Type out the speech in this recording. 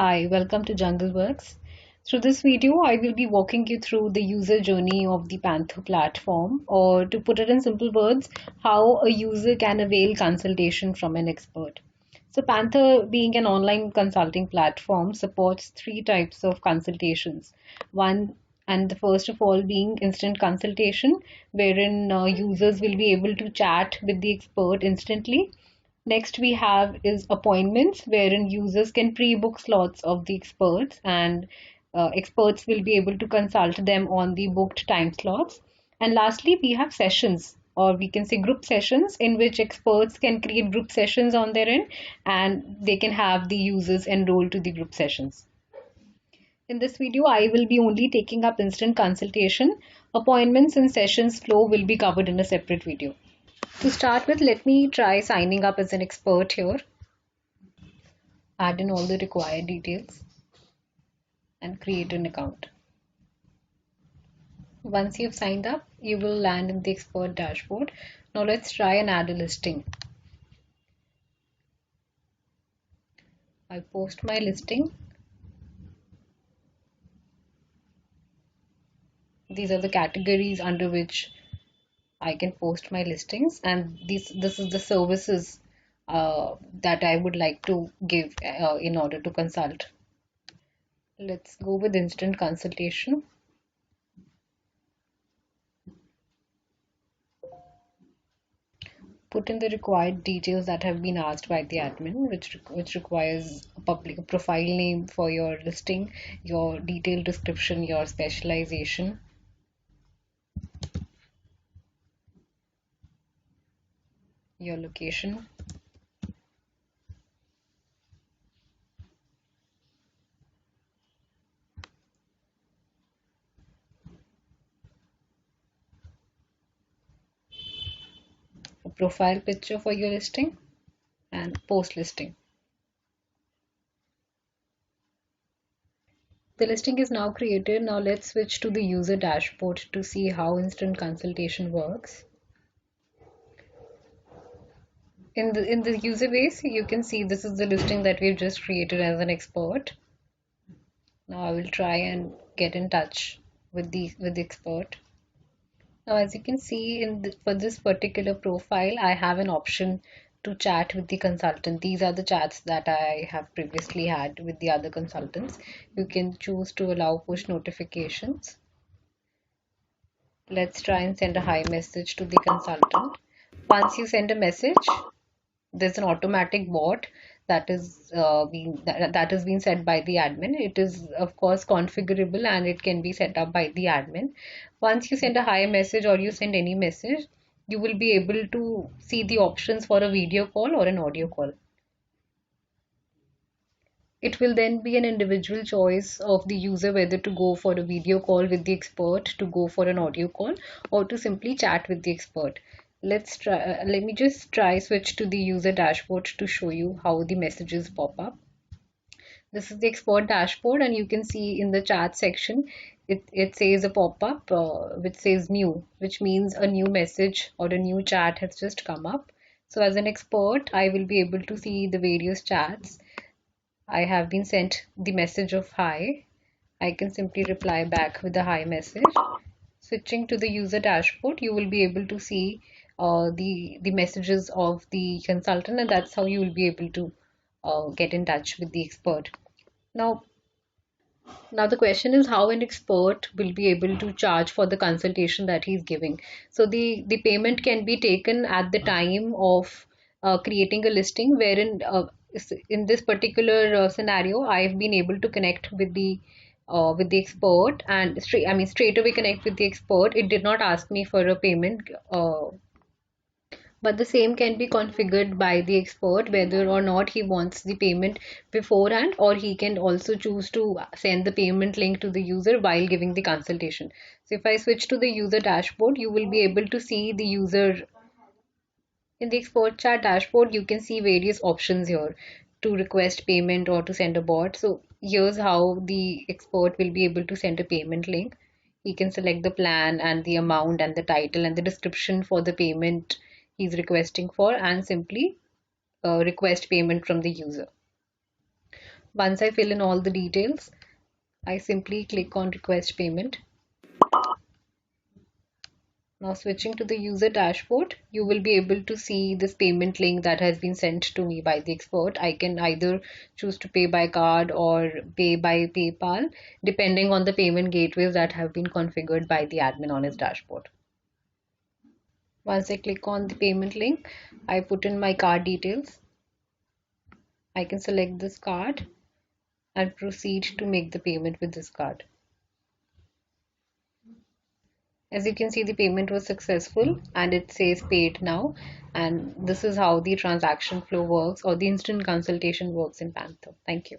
Hi, welcome to JungleWorks. Through this video, I will be walking you through the user journey of the Panther platform, or to put it in simple words, how a user can avail consultation from an expert. So, Panther, being an online consulting platform, supports three types of consultations. One, and the first of all being instant consultation, wherein users will be able to chat with the expert instantly. Next, we have is appointments, wherein users can pre-book slots of the experts, and experts will be able to consult them on the booked time slots. And lastly, we have sessions, or we can say group sessions, in which experts can create group sessions on their end, and they can have the users enroll to the group sessions. In this video, I will be only taking up instant consultation. Appointments and sessions flow will be covered in a separate video. To start with, let me try signing up as an expert here. Add in all the required details and create an account. Once you've signed up, you will land in the expert dashboard. Now let's try and add a listing. I post my listing. These are the categories under which I can post my listings, and this is the services that I would like to give in order to consult. Let's go with instant consultation. Put in the required details that have been asked by the admin, which requires a public profile name for your listing, your detailed description, your specialization. Your location. A profile picture for your listing, and post listing. The listing is now created. Now let's switch to the user dashboard to see how instant consultation works. In the user base, you can see this is the listing that we've just created as an expert. Now I will try and get in touch with the expert. Now, as you can see for this particular profile, I have an option to chat with the consultant. These are the chats that I have previously had with the other consultants. You can choose to allow push notifications. Let's try and send a hi message to the consultant. Once you send a message, there's an automatic bot that is being set by the admin. It is of course configurable and it can be set up by the admin. Once you send a hi message or you send any message, you will be able to see the options for a video call or an audio call. It will then be an individual choice of the user whether to go for a video call with the expert, to go for an audio call, or to simply chat with the expert. Let me just try switch to the user dashboard to show you how the messages pop up. This is the expert dashboard, and you can see in the chat section, it says a pop-up which says new, which means a new message or a new chat has just come up. So as an expert, I will be able to see the various chats. I have been sent the message of hi. I can simply reply back with the hi message. Switching to the user dashboard, you will be able to see the messages of the consultant, and that's how you will be able to get in touch with the expert. Now, now the question is how an expert will be able to charge for the consultation that he's giving. So the payment can be taken at the time of creating a listing, wherein in this particular scenario, I've been able to connect with the expert, and straight away connect with the expert. It did not ask me for a payment. But the same can be configured by the expert whether or not he wants the payment beforehand, or he can also choose to send the payment link to the user while giving the consultation. So if I switch to the user dashboard, you will be able to see the user in the expert chat dashboard. You can see various options here to request payment or to send a bot. So here's how the expert will be able to send a payment link. He can select the plan and the amount and the title and the description for the payment he's requesting for, and simply request payment from the user. Once I fill in all the details, I simply click on request payment. Now switching to the user dashboard, you will be able to see this payment link that has been sent to me by the expert. I can either choose to pay by card or pay by PayPal, depending on the payment gateways that have been configured by the admin on his dashboard. Once I click on the payment link, I put in my card details. I can select this card and proceed to make the payment with this card. As you can see, the payment was successful and it says paid now. And this is how the transaction flow works, or the instant consultation works in Panther. Thank you.